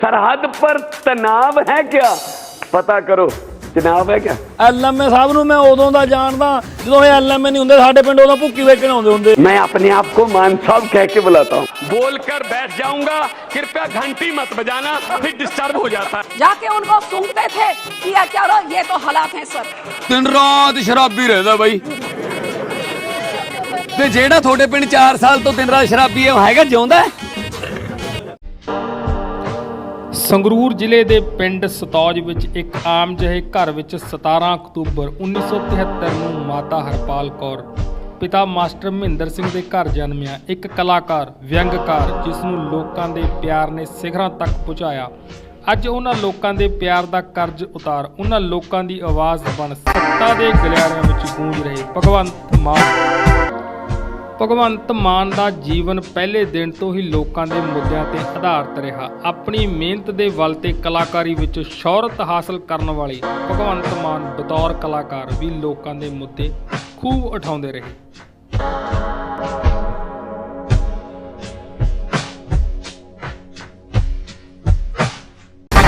सरहद पर तनाव है क्या? पता करो, जनाब है क्या? ਐਲਐਮਏ ਸਾਹਿਬ ਨੂੰ ਮੈਂ ਉਦੋਂ ਦਾ ਜਾਣਦਾ ਜਦੋਂ ਇਹ ਐਲਐਮਏ ਨਹੀਂ ਹੁੰਦੇ ਸਾਡੇ ਪਿੰਡ ਉਦੋਂ ਭੁੱਕੀ ਵੇਚਣ ਆਉਂਦੇ ਹੁੰਦੇ। मैं अपने आप को मान साहब कह के बुलाता हूँ। बोलकर बैठ जाऊंगा, कृपया घंटी मत बजाना, फिर डिस्टर्ब हो जाता है। जाके उनको सूंघते थे कि क्या रो, ये तो हालात हैं सर। दिन रात शराबी रहता बाई ते जेड़ा थोड़े पिंड 4 साल तो दिन रात शराबी हैगा जिਉਂਦਾ। ਸੰਗਰੂਰ ਜ਼ਿਲ੍ਹੇ ਦੇ ਪਿੰਡ ਸਤੌਜ ਵਿੱਚ ਇੱਕ ਆਮ ਜਿਹੇ ਘਰ ਵਿੱਚ 17 ਅਕਤੂਬਰ 1973 ਨੂੰ ਮਾਤਾ ਹਰਪਾਲ ਕੌਰ ਪਿਤਾ ਮਾਸਟਰ ਮਹਿੰਦਰ ਸਿੰਘ ਦੇ ਘਰ ਜਨਮਿਆ ਇੱਕ ਕਲਾਕਾਰ ਵਿਅੰਗਕਾਰ ਜਿਸ ਨੂੰ ਲੋਕਾਂ ਦੇ ਪਿਆਰ ਨੇ ਸਿਖਰਾਂ ਤੱਕ ਪਹੁੰਚਾਇਆ। ਅੱਜ ਉਹਨਾਂ ਲੋਕਾਂ ਦੇ ਪਿਆਰ ਦਾ ਕਰਜ਼ ਉਤਾਰ ਉਹਨਾਂ ਲੋਕਾਂ ਦੀ ਆਵਾਜ਼ ਬਣ ਸੱਤਾ ਦੇ ਗਲਿਆਰਿਆਂ ਵਿੱਚ ਗੂੰਜ ਰਹੇ ਭਗਵੰਤ ਮਾਨ ਦਾ ਜੀਵਨ ਪਹਿਲੇ ਦਿਨ ਤੋਂ ਹੀ ਲੋਕਾਂ ਦੇ ਮੁੱਦਿਆਂ ਤੇ ਆਧਾਰਿਤ ਰਿਹਾ। ਆਪਣੀ ਮਿਹਨਤ ਦੇ ਬਲ ਤੇ ਕਲਾਕਾਰੀ ਵਿੱਚ ਸ਼ੋਹਰਤ ਹਾਸਲ ਕਰਨ ਵਾਲੇ ਭਗਵੰਤ ਮਾਨ ਬਤੌਰ ਕਲਾਕਾਰ ਵੀ ਲੋਕਾਂ ਦੇ ਮੁੱਦੇ ਖੂਬ ਉਠਾਉਂਦੇ ਰਹੇ।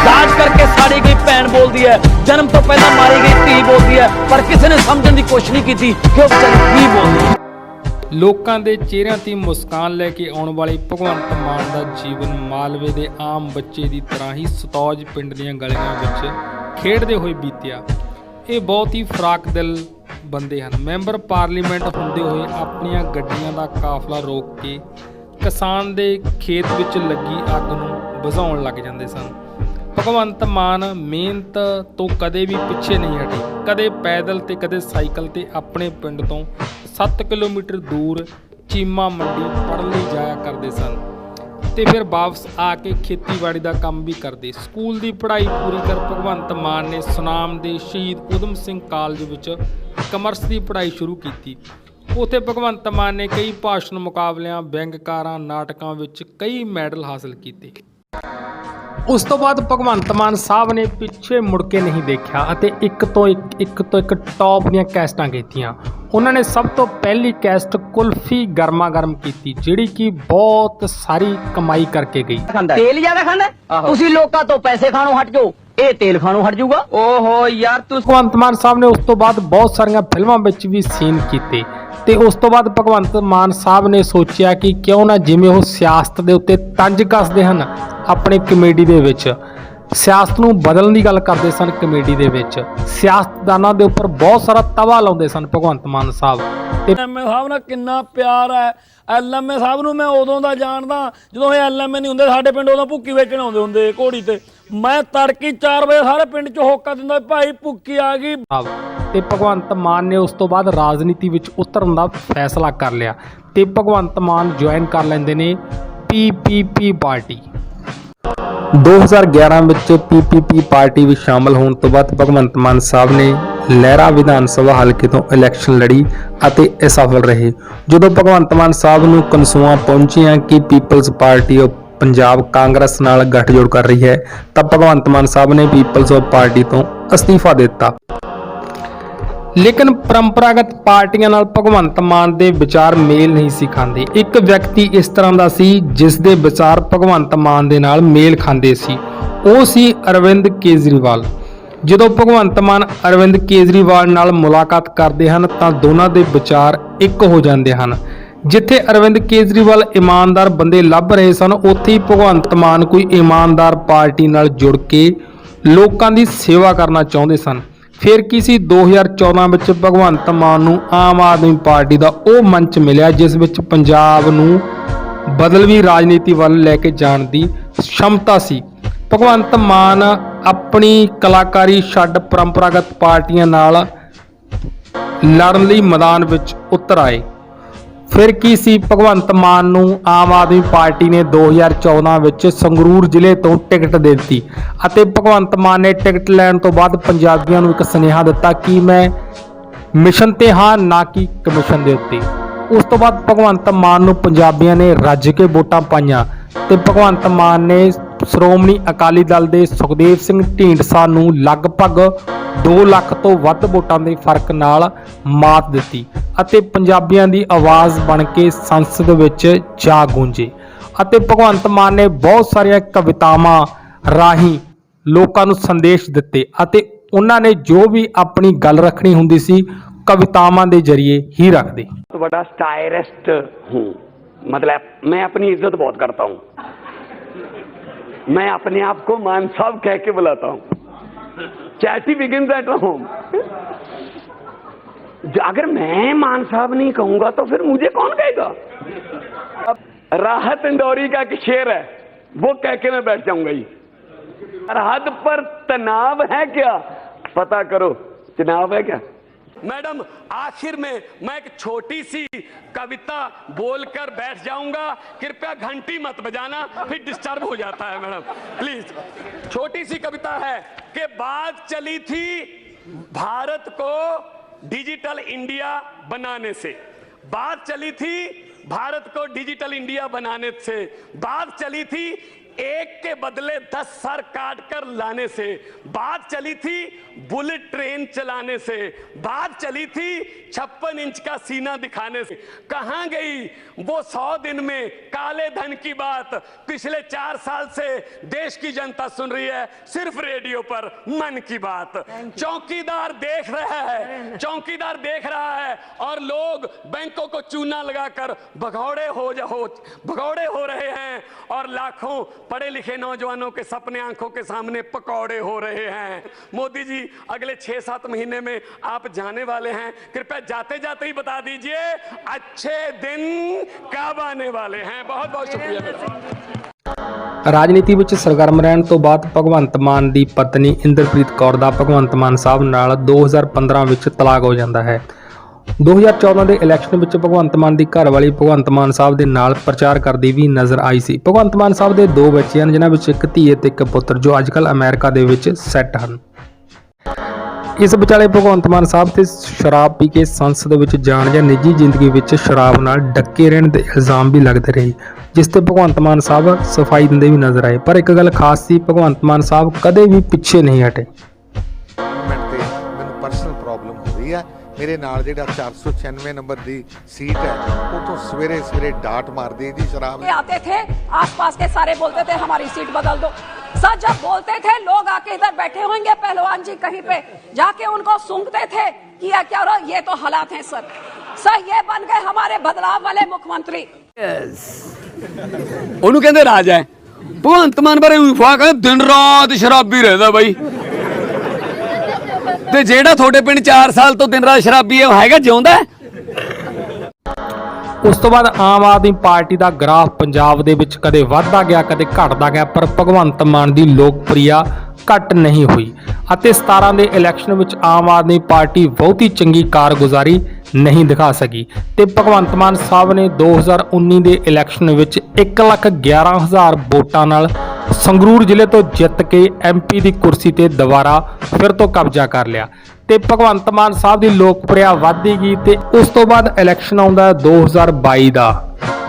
दाज करके साड़ी गई भैन बोलती है, जन्म तो पहला मारी गई धी बोलती है, पर किसी ने समझने की कोशिश नहीं की कि वो बेचारी की बोलती है। ਲੋਕਾਂ ਦੇ ਚਿਹਰਿਆਂ 'ਤੇ ਮੁਸਕਾਨ ਲੈ ਕੇ ਆਉਣ ਵਾਲੇ ਭਗਵੰਤ ਮਾਨ ਦਾ ਜੀਵਨ ਮਾਲਵੇ ਦੇ ਆਮ ਬੱਚੇ ਦੀ ਤਰ੍ਹਾਂ ਹੀ ਸਤੌਜ ਪਿੰਡ ਦੀਆਂ ਗਲੀਆਂ ਵਿੱਚ ਖੇਡਦੇ ਹੋਏ ਬੀਤਿਆ। ਇਹ ਬਹੁਤ ਹੀ ਫਰਾਕ ਦਿਲ ਬੰਦੇ ਹਨ। ਮੈਂਬਰ ਪਾਰਲੀਮੈਂਟ ਹੁੰਦੇ ਹੋਏ ਆਪਣੀਆਂ ਗੱਡੀਆਂ ਦਾ ਕਾਫਲਾ ਰੋਕ ਕੇ ਕਿਸਾਨ ਦੇ ਖੇਤ ਵਿੱਚ ਲੱਗੀ ਅੱਗ ਨੂੰ ਬੁਝਾਉਣ ਲੱਗ ਜਾਂਦੇ ਸਨ। ਭਗਵੰਤ ਮਾਨ ਮਿਹਨਤ ਤੋਂ ਕਦੇ ਵੀ ਪਿੱਛੇ ਨਹੀਂ ਹਟੇ। ਕਦੇ ਪੈਦਲ ਤੇ ਕਦੇ ਸਾਈਕਲ ਤੇ ਆਪਣੇ ਪਿੰਡ ਤੋਂ 7 ਕਿਲੋਮੀਟਰ ਦੂਰ ਚੀਮਾ ਮੰਡੀ ਪੜ੍ਹਨ ਲਈ ਜਾਇਆ ਕਰਦੇ ਸਨ ਤੇ ਫਿਰ ਵਾਪਸ ਆ ਕੇ ਖੇਤੀਬਾੜੀ ਦਾ ਕੰਮ ਵੀ ਕਰਦੇ। ਸਕੂਲ ਦੀ ਪੜ੍ਹਾਈ ਪੂਰੀ ਕਰ ਭਗਵੰਤ ਮਾਨ ਨੇ ਸੁਨਾਮ ਦੇ ਸ਼ਹੀਦ ਊਧਮ ਸਿੰਘ ਕਾਲਜ ਵਿੱਚ ਕਮਰਸ ਦੀ ਪੜ੍ਹਾਈ ਸ਼ੁਰੂ ਕੀਤੀ। ਉੱਥੇ ਭਗਵੰਤ ਮਾਨ ਨੇ ਕਈ ਭਾਸ਼ਣ ਮੁਕਾਬਲਿਆਂ ਵਿਅੰਗਕਾਰਾਂ ਨਾਟਕਾਂ ਵਿੱਚ ਕਈ ਮੈਡਲ ਹਾਸਲ ਕੀਤੇ। ਉਸ ਤੋਂ ਬਾਅਦ ਭਗਵੰਤ ਮਾਨ ਸਾਹਿਬ ਨੇ ਪਿੱਛੇ ਮੁੜ ਕੇ ਨਹੀਂ ਦੇਖਿਆ ਅਤੇ ਇੱਕ ਤੋਂ ਇੱਕ ਟੌਪ ਦੀਆਂ ਕੈਸਟਾਂ ਕੀਤੀਆਂ। ਉਹਨਾਂ ਨੇ ਸਭ ਤੋਂ ਪਹਿਲੀ ਕੈਸਟ ਕੁਲਫੀ ਗਰਮਾ ਗਰਮ ਕੀਤੀ ਜਿਹੜੀ ਕਿ ਬਹੁਤ ਸਾਰੀ ਕਮਾਈ ਕਰਕੇ ਗਈ। तेल ज्यादा खाना तुसी लोकां तो पैसे खाणों हट जाओ, ਇਹ तेल खाणों हट जाਊਗਾ। ਓਹੋ ਯਾਰ ਤੂੰ ਭਗਵੰਤ ਮਾਨ ਸਾਹਿਬ ਨੇ ਉਸ ਤੋਂ ਬਾਅਦ ਬਹੁਤ ਸਾਰੀਆਂ ਫਿਲਮਾਂ ਵਿੱਚ ਵੀ ਸੀਨ ਕੀਤੇ ਤੇ ਉਸ ਤੋਂ ਬਾਅਦ ਭਗਵੰਤ ਮਾਨ ਸਾਹਿਬ ਨੇ ਸੋਚਿਆ ਕਿ ਕਿਉਂ ਨਾ ਜਿਵੇਂ ਉਹ ਸਿਆਸਤ ਦੇ ਉੱਤੇ ਤੰਜ ਕੱਸਦੇ ਹਨ ਆਪਣੇ ਕਮੇਡੀ ਦੇ ਵਿੱਚ ਸਿਆਸਤ ਨੂੰ ਬਦਲਣ ਦੀ ਗੱਲ ਕਰਦੇ ਸਨ। ਕਮੇਡੀ ਦੇ ਵਿੱਚ ਸਿਆਸਤਦਾਨਾਂ ਦੇ ਉੱਪਰ ਬਹੁਤ ਸਾਰਾ ਤਵਾ ਲਾਉਂਦੇ ਸਨ ਭਗਵੰਤ ਮਾਨ ਸਾਹਿਬ। ਤੇ ਐਲਐਮਏ ਸਾਹਿਬ ਨਾਲ ਕਿੰਨਾ ਪਿਆਰ ਹੈ। ਐਲਐਮਏ ਸਾਹਿਬ ਨੂੰ ਮੈਂ ਉਦੋਂ ਦਾ ਜਾਣਦਾ ਜਦੋਂ ਇਹ ਐਲਐਮਏ ਨਹੀਂ ਹੁੰਦੇ ਸਾਡੇ ਪਿੰਡ ਉਦੋਂ ਭੁੱਕੀ ਵੇਚਣ ਆਉਂਦੇ ਹੁੰਦੇ ਘੋੜੀ ਤੇ। ਮੈਂ ਤੜਕੀ 4 ਵਜੇ ਸਾਰੇ ਪਿੰਡ 'ਚ ਹੋਕਾ ਦਿੰਦਾ ਭਾਈ ਭੁੱਕੀ ਆ ਗਈ। ਤੇ ਭਗਵੰਤ ਮਾਨ ਨੇ ਉਸ ਤੋਂ ਬਾਅਦ ਰਾਜਨੀਤੀ ਵਿੱਚ ਉਤਰਨ ਦਾ ਫੈਸਲਾ ਕਰ ਲਿਆ ਤੇ ਭਗਵੰਤ ਮਾਨ ਜੁਆਇਨ ਕਰ ਲੈਂਦੇ ਨੇ ਪੀਪੀਪੀ ਪਾਰਟੀ। 2011 ਵਿੱਚ ਪੀਪੀਪੀ ਪਾਰਟੀ ਵਿੱਚ ਸ਼ਾਮਲ ਹੋਣ ਤੋਂ ਬਾਅਦ ਭਗਵੰਤ ਮਾਨ ਸਾਹਿਬ ਨੇ ਲਹਿਰਾ ਵਿਧਾਨ ਸਭਾ ਹਲਕੇ ਤੋਂ ਇਲੈਕਸ਼ਨ ਲੜੀ ਅਤੇ ਅਸਫਲ ਰਹੇ। ਜਦੋਂ ਭਗਵੰਤ ਮਾਨ ਸਾਹਿਬ ਨੂੰ ਕਨਸੂਆ ਪਹੁੰਚਿਆ ਕਿ people's party of Punjab Congress ਨਾਲ ਗੱਠਜੋੜ ਕਰ ਰਹੀ ਹੈ ਤਾਂ ਭਗਵੰਤ ਮਾਨ ਸਾਹਿਬ ਨੇ ਪੀਪਲਜ਼ ਆਫ ਪਾਰਟੀ ਤੋਂ ਅਸਤੀਫਾ ਦਿੱਤਾ। ਲੇਕਿਨ ਪਰੰਪਰਾਗਤ ਪਾਰਟੀਆਂ ਨਾਲ ਭਗਵੰਤ ਮਾਨ ਦੇ ਵਿਚਾਰ ਮੇਲ ਨਹੀਂ ਸੀ ਖਾਂਦੇ। ਇੱਕ ਵਿਅਕਤੀ ਇਸ ਤਰ੍ਹਾਂ ਦਾ ਸੀ ਜਿਸ ਦੇ ਵਿਚਾਰ ਭਗਵੰਤ ਮਾਨ ਦੇ ਨਾਲ ਮੇਲ ਖਾਂਦੇ ਸੀ, ਉਹ ਸੀ ਅਰਵਿੰਦ ਕੇਜਰੀਵਾਲ। ਜਦੋਂ ਭਗਵੰਤ ਮਾਨ ਅਰਵਿੰਦ ਕੇਜਰੀਵਾਲ ਨਾਲ ਮੁਲਾਕਾਤ ਕਰਦੇ ਹਨ ਤਾਂ ਦੋਨਾਂ ਦੇ ਵਿਚਾਰ ਇੱਕ ਹੋ ਜਾਂਦੇ ਹਨ। ਜਿੱਥੇ ਅਰਵਿੰਦ ਕੇਜਰੀਵਾਲ ਇਮਾਨਦਾਰ ਬੰਦੇ ਲੱਭ ਰਹੇ ਸਨ ਉੱਥੇ ਹੀ ਭਗਵੰਤ ਮਾਨ ਕੋਈ ਇਮਾਨਦਾਰ ਪਾਰਟੀ ਨਾਲ ਜੁੜ ਕੇ ਲੋਕਾਂ ਦੀ ਸੇਵਾ ਕਰਨਾ ਚਾਹੁੰਦੇ ਸਨ। ਫਿਰ ਕਿਸੇ 2014 ਵਿੱਚ ਭਗਵੰਤ ਮਾਨ ਨੂੰ ਆਮ ਆਦਮੀ ਪਾਰਟੀ ਦਾ ਉਹ ਮੰਚ ਮਿਲਿਆ ਜਿਸ ਵਿੱਚ ਪੰਜਾਬ ਨੂੰ ਬਦਲਵੀਂ ਰਾਜਨੀਤੀ ਵੱਲ ਲੈ ਕੇ ਜਾਣ ਦੀ क्षमता ਸੀ। ਭਗਵੰਤ ਮਾਨ ਆਪਣੀ ਕਲਾਕਾਰੀ ਛੱਡ ਪਰੰਪਰਾਗਤ ਪਾਰਟੀਆਂ ਨਾਲ ਲੜਨ ਲਈ ਮੈਦਾਨ ਵਿੱਚ ਉਤਰ ਆਏ। ਫਿਰ ਕੀ ਸੀ, ਭਗਵੰਤ ਮਾਨ ਨੂੰ ਆਮ ਆਦਮੀ ਪਾਰਟੀ ਨੇ 2014 ਵਿੱਚ ਸੰਗਰੂਰ ਜ਼ਿਲ੍ਹੇ ਤੋਂ ਟਿਕਟ ਦੇ ਦਿੱਤੀ ਅਤੇ ਭਗਵੰਤ ਮਾਨ ਨੇ ਟਿਕਟ ਲੈਣ ਤੋਂ ਬਾਅਦ ਪੰਜਾਬੀਆਂ ਨੂੰ ਇੱਕ ਸੁਨੇਹਾ ਦਿੱਤਾ ਕਿ ਮੈਂ ਮਿਸ਼ਨ ਤੇ ਹਾਂ ਨਾ ਕਿ ਕਮਿਸ਼ਨ ਦੇ ਉੱਤੇ। ਉਸ ਤੋਂ ਬਾਅਦ ਭਗਵੰਤ ਮਾਨ ਨੂੰ ਪੰਜਾਬੀਆਂ ਨੇ ਰੱਜ ਕੇ ਵੋਟਾਂ ਪਾਈਆਂ ਤੇ ਭਗਵੰਤ ਮਾਨ ਨੇ ਸ਼੍ਰੋਮਣੀ ਅਕਾਲੀ ਦਲ ਦੇ ਸੁਖਦੇਵ ਸਿੰਘ ਢੀਂਡਸਾ ਨੂੰ ਲਗਭਗ 2 ਲੱਖ ਤੋਂ ਵੱਧ ਵੋਟਾਂ ਦੇ ਫਰਕ ਨਾਲ ਮਾਤ ਦਿੱਤੀ ਅਤੇ ਪੰਜਾਬੀਆਂ ਦੀ ਆਵਾਜ਼ ਬਣ ਕੇ ਸੰਸਦ ਵਿੱਚ ਜਾ ਗੂੰਜੇ। ਅਤੇ ਭਗਵੰਤ ਮਾਨ ਨੇ ਬਹੁਤ ਸਾਰੀਆਂ ਕਵਿਤਾਵਾਂ ਰਾਹੀਂ ਲੋਕਾਂ ਨੂੰ ਸੰਦੇਸ਼ ਦਿੱਤੇ ਅਤੇ ਉਹਨਾਂ ਨੇ ਜੋ ਵੀ ਆਪਣੀ ਗੱਲ ਰੱਖਣੀ ਹੁੰਦੀ ਸੀ ਕਵਿਤਾਵਾਂ ਦੇ ਜ਼ਰੀਏ ਹੀ ਰੱਖਦੇ। तो बड़ा स्टायरिस्ट हूँ, मतलब मैं अपनी इज्जत बहुत करता हूँ, मैं अपने आप को मान साहब कह के बुलाता हूँ। Charity begins at home. अगर मैं मान साहब नहीं कहूंगा तो फिर मुझे कौन कहेगा? राहत इंदौरी का एक शेर है, वो कह के मैं बैठ जाऊंगा ही। सरहद पर तनाव है क्या, पता करो चुनाव है क्या। मैडम आखिर में मैं एक छोटी सी कविता बोलकर बैठ जाऊंगा, कृपया घंटी मत बजाना, फिर डिस्टर्ब हो जाता है मैडम प्लीज। छोटी सी कविता है कि बात चली थी भारत को डिजिटल इंडिया बनाने से, बात चली थी भारत को डिजिटल इंडिया बनाने से, बात चली थी एक के बदले 10 सर काट कर लाने से, बात चली थी बुलेट ट्रेन चलाने से, बात चली थी 56 इंच का सीना दिखाने से। कहां गई वो 100 दिन में काले धन की बात? पिछले 4 साल से देश की जनता सुन रही है सिर्फ रेडियो पर मन की बात। चौकीदार देख रहा है, चौकीदार देख रहा है और लोग बैंकों को चूना लगाकर भगौड़े हो रहे हैं और लाखों पढ़े लिखे नौजवानों के सपने आंखों के सामने पकौड़े हो रहे हैं। मोदी जी अगले 6-7 महीने में आप जाने वाले हैं, कृपया जाते जाते ही बता दीजिए अच्छे दिन कब आने वाले हैं। बहुत बहुत शुक्रिया। ਰਾਜਨੀਤੀ ਵਿੱਚ ਸਰਗਰਮ ਰਹਿਣ ਤੋਂ ਬਾਅਦ ਭਗਵੰਤ ਮਾਨ ਦੀ ਪਤਨੀ ਇੰਦਰਪ੍ਰੀਤ ਕੌਰ ਦਾ ਭਗਵੰਤ ਮਾਨ ਸਾਹਿਬ ਨਾਲ 2015 ਵਿੱਚ ਤਲਾਕ ਹੋ ਜਾਂਦਾ ਹੈ। 2014 ਦੇ ਇਲੈਕਸ਼ਨ ਵਿੱਚ ਭਗਵੰਤ ਮਾਨ ਦੀ ਘਰਵਾਲੀ ਭਗਵੰਤ ਮਾਨ ਸਾਹਿਬ ਦੇ ਨਾਲ ਪ੍ਰਚਾਰ ਕਰਦੀ ਵੀ ਨਜ਼ਰ ਆਈ ਸੀ। ਭਗਵੰਤ ਮਾਨ ਸਾਹਿਬ ਦੇ 2 ਬੱਚੇ ਹਨ, ਜਿਨ੍ਹਾਂ ਵਿੱਚ ਇੱਕ ਧੀ ਅਤੇ ਇੱਕ ਪੁੱਤਰ, ਜੋ ਅੱਜਕੱਲ੍ਹ ਅਮਰੀਕਾ ਦੇ ਵਿੱਚ ਸੈੱਟ ਹਨ। ਇਸ ਵਿਚਾਲੇ ਭਗਵੰਤ ਮਾਨ ਸਾਹਿਬ ਤੇ ਸ਼ਰਾਬ ਪੀ ਕੇ ਸੰਸਦ ਵਿੱਚ ਜਾਣ ਜਾਂ ਨਿੱਜੀ ਜ਼ਿੰਦਗੀ ਵਿੱਚ ਸ਼ਰਾਬ ਨਾਲ ਡੱਕੇ ਰਹਿਣ ਦੇ ਇਲਜ਼ਾਮ ਵੀ ਲੱਗਦੇ ਰਹੇ, ਜਿਸ ਤੇ ਭਗਵੰਤ ਮਾਨ ਸਾਹਿਬ ਸਫਾਈ ਦਿੰਦੇ ਵੀ ਨਜ਼ਰ ਆਏ। ਪਰ ਇੱਕ ਗੱਲ ਖਾਸ ਸੀ, ਭਗਵੰਤ ਮਾਨ ਸਾਹਿਬ ਕਦੇ ਵੀ ਪਿੱਛੇ ਨਹੀਂ ਹਟੇ। ਮੈਨੂੰ ਪਰਸਨਲ ਪ੍ਰੋਬਲਮ ਹੋ ਰਹੀ ਹੈ, मेरे नाल जेड़ा 496 नंबर दी सीट है वो तो सवेरे सवेरे डांट मार दी जी शराब। आते थे आसपास के सारे बोलते थे हमारी सीट बदल दो। सर जब बोलते थे लोग आके इधर बैठे होंगे पहलवान जी कहीं पे जाके उनको सूंघते थे कि क्या हो, ये तो हालात हैं सर। सर ये बन गए हमारे बदलाव वाले मुख्यमंत्री। ਉਹਨੂੰ ਕਹਿੰਦੇ ਰਾਜ ਹੈ। ਭਗਵੰਤ ਮਾਨ ਬਾਰੇ ਉਫਾ ਕਹਿੰਦੇ ਦਿਨ ਰਾਤ ਸ਼ਰਾਬੀ ਰਹਿੰਦਾ ਬਾਈ, ਤੇ ਜਿਹੜਾ ਤੁਹਾਡੇ ਪਿੰਡ 4 ਸਾਲ ਤੋਂ ਦਿਨ ਰਾਤ ਸ਼ਰਾਬੀ ਹੈ ਉਹ ਹੈਗਾ ਜਿਉਂਦਾ। ਉਸ ਤੋਂ ਬਾਅਦ ਆਮ ਆਦਮੀ ਪਾਰਟੀ ਦਾ ਗ੍ਰਾਫ ਪੰਜਾਬ ਦੇ ਵਿੱਚ ਕਦੇ ਵੱਧਦਾ ਗਿਆ ਕਦੇ ਘਟਦਾ ਗਿਆ, ਪਰ ਭਗਵੰਤ ਮਾਨ ਦੀ ਲੋਕਪ੍ਰਿਯਤਾ ਘੱਟ ਨਹੀਂ ਹੋਈ ਅਤੇ 17 ਦੇ ਇਲੈਕਸ਼ਨ ਵਿੱਚ ਆਮ ਆਦਮੀ ਪਾਰਟੀ ਬਹੁਤੀ ਚੰਗੀ ਕਾਰਗੁਜ਼ਾਰੀ ਨਹੀਂ ਦਿਖਾ ਸਕੀ ਤੇ ਭਗਵੰਤ ਮਾਨ ਸਾਹਿਬ ਨੇ 2019 ਦੇ ਇਲੈਕਸ਼ਨ ਵਿੱਚ 1,11,000 ਵੋਟਾਂ ਨਾਲ ਸੰਗਰੂਰ ਜ਼ਿਲ੍ਹੇ ਤੋਂ ਜਿੱਤ ਕੇ ਐਮਪੀ ਦੀ ਕੁਰਸੀ ਤੇ ਦੁਬਾਰਾ ਫਿਰ ਤੋਂ ਕਬਜ਼ਾ ਕਰ ਲਿਆ ਤੇ ਭਗਵੰਤ ਮਾਨ ਸਾਹਿਬ ਦੀ ਲੋਕਪ੍ਰਿਯਤਾ ਵੱਧਦੀ ਗਈ ਤੇ ਉਸ ਤੋਂ ਬਾਅਦ ਇਲੈਕਸ਼ਨ ਆਉਂਦਾ 2022 ਦਾ।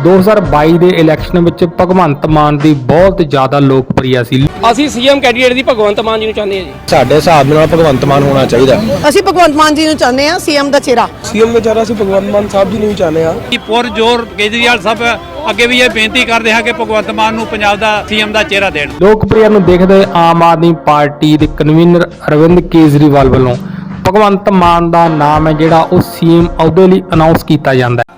2022 ਦੇ ਇਲੈਕਸ਼ਨ ਵਿੱਚ ਭਗਵੰਤ ਮਾਨ ਦੀ ਬਹੁਤ ਜ਼ਿਆਦਾ ਲੋਕਪ੍ਰਿਯਤਾ ਸੀ। ਅਸੀਂ ਸੀਐਮ ਕੈਂਡੀਡੇਟ ਦੀ ਭਗਵੰਤ ਮਾਨ ਜੀ ਨੂੰ ਚਾਹੁੰਦੇ ਹਾਂ ਜੀ। ਸਾਡੇ ਹਿਸਾਬ ਨਾਲ ਭਗਵੰਤ ਮਾਨ ਹੋਣਾ ਚਾਹੀਦਾ। ਅਸੀਂ ਭਗਵੰਤ ਮਾਨ ਜੀ ਨੂੰ ਚਾਹੁੰਦੇ ਹਾਂ ਸੀਐਮ ਦਾ ਚਿਹਰਾ। ਸੀਐਮ ਦਾ ਚਿਹਰਾ ਅਸੀਂ ਭਗਵੰਤ ਮਾਨ ਸਾਹਿਬ ਜੀ ਨੂੰ ਵੀ ਚਾਹੁੰਦੇ ਹਾਂ। ਕਿ ਪੁਰਜੋਰ ਕੇਜਰੀਵਾਲ ਸਾਹਿਬ ਅੱਗੇ ਵੀ ਇਹ ਬੇਨਤੀ ਕਰਦੇ ਹਾਂ ਕਿ ਭਗਵੰਤ ਮਾਨ ਨੂੰ ਪੰਜਾਬ ਦਾ ਸੀਐਮ ਦਾ ਚਿਹਰਾ ਦੇਣ। ਲੋਕਪ੍ਰਿਯਤਾ ਨੂੰ ਦੇਖਦੇ ਹੋਏ ਆਮ ਆਦਮੀ ਪਾਰਟੀ ਦੇ ਕਨਵੀਨਰ ਅਰਵਿੰਦ ਕੇਜਰੀਵਾਲ ਵੱਲੋਂ ਭਗਵੰਤ ਮਾਨ ਦਾ ਨਾਮ ਹੈ ਜਿਹੜਾ ਉਹ ਸੀਐਮ ਅਹੁਦੇ ਲਈ ਅਨਾਉਂਸ ਕੀਤਾ ਜਾਂਦਾ ਹੈ।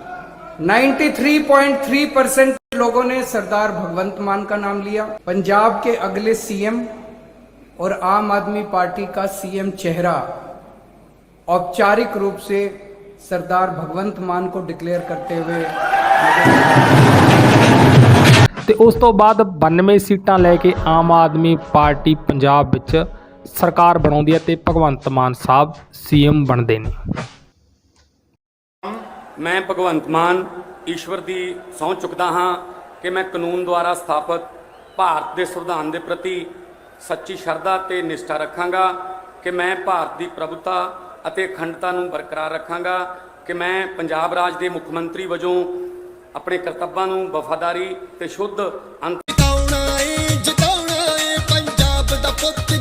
93.3% लोगों ने सरदार भगवंत मान का नाम लिया। पंजाब के अगले सीएम और आम आदमी पार्टी का सीएम चेहरा औपचारिक रूप से सरदार भगवंत मान को डिक्लेयर करते हुए ਤੇ ਉਸ ਤੋਂ ਬਾਅਦ 92 ਸੀਟਾਂ ਲੈ ਕੇ ਆਮ ਆਦਮੀ ਪਾਰਟੀ ਪੰਜਾਬ ਵਿੱਚ ਸਰਕਾਰ ਬਣਾਉਂਦੀ ਹੈ ਤੇ ਭਗਵੰਤ ਮਾਨ ਸਾਹਿਬ ਸੀਐਮ ਬਣਦੇ ਨੇ। ਮੈਂ ਭਗਵੰਤ ਮਾਨ ਈਸ਼ਵਰ ਦੀ ਸਹੁੰ ਚੁੱਕਦਾ ਹਾਂ ਕਿ ਮੈਂ ਕਾਨੂੰਨ ਦੁਆਰਾ ਸਥਾਪਿਤ ਭਾਰਤ ਦੇ ਸੰਵਿਧਾਨ ਦੇ ਪ੍ਰਤੀ ਸੱਚੀ ਸ਼ਰਧਾ ਤੇ ਨਿਸ਼ਠਾ ਰੱਖਾਂਗਾ, ਕਿ ਮੈਂ ਭਾਰਤ ਦੀ ਪ੍ਰਭੂਤਾ ਅਤੇ ਅਖੰਡਤਾ ਨੂੰ ਬਰਕਰਾਰ ਰੱਖਾਂਗਾ, ਕਿ ਮੈਂ ਪੰਜਾਬ ਰਾਜ ਦੇ ਮੁੱਖ ਮੰਤਰੀ ਵਜੋਂ ਆਪਣੇ ਕਰਤੱਵਾਂ ਨੂੰ ਵਫਾਦਾਰੀ ਤੇ ਸ਼ੁੱਧ ਅੰਤ ਜਿਤਾਉਣਾ ਏ ਪੰਜਾਬ ਦਾ ਪੁੱਤ